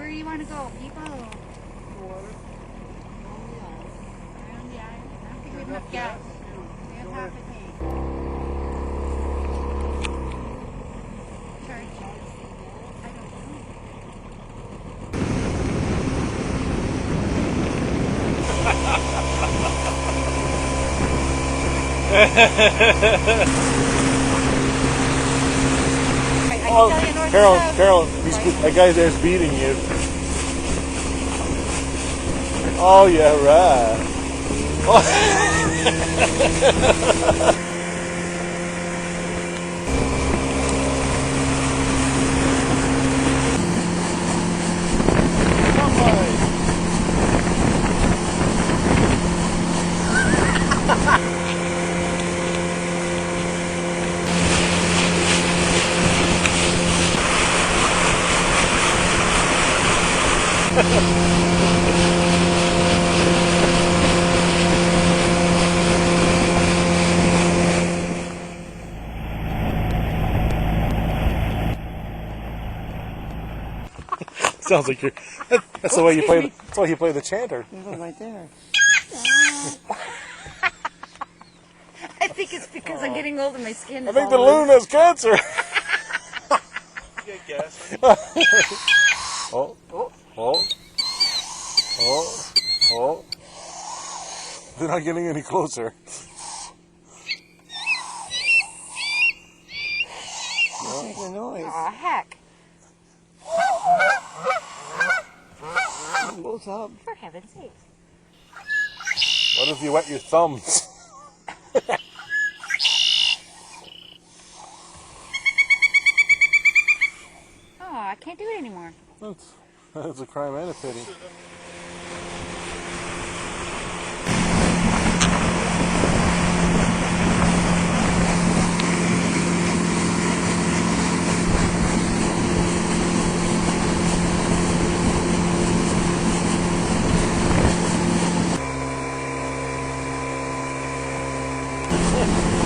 Where do you want to go, people? Around the island. I don't think we have enough gas. We have half a tank. Charge. I don't know. Oh, Carol, that guy there's beating you. Oh, yeah, right. Oh. Sounds like you're. That's the way you play. That's why you play the chanter. Right there. I think it's because I'm getting old and my skin is I think all the loon has cancer. Get gas. Oh, oh, oh, oh, oh. They're not getting any closer. Make the noise. Aw, heck. Both up. For heaven's sake. What if you wet your thumbs? Oh, I can't do it anymore. That's a crime and a pity.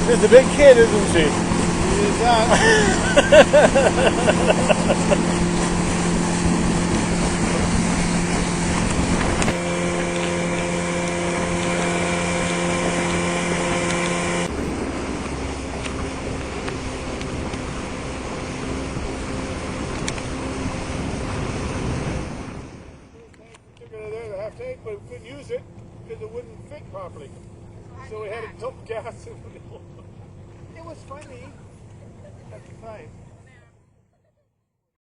She's a big kid, isn't she? Is that? Took it out of there, the half tank, but we couldn't use it because it wouldn't fit properly. So we had to dump gas in the middle. It was funny at the time.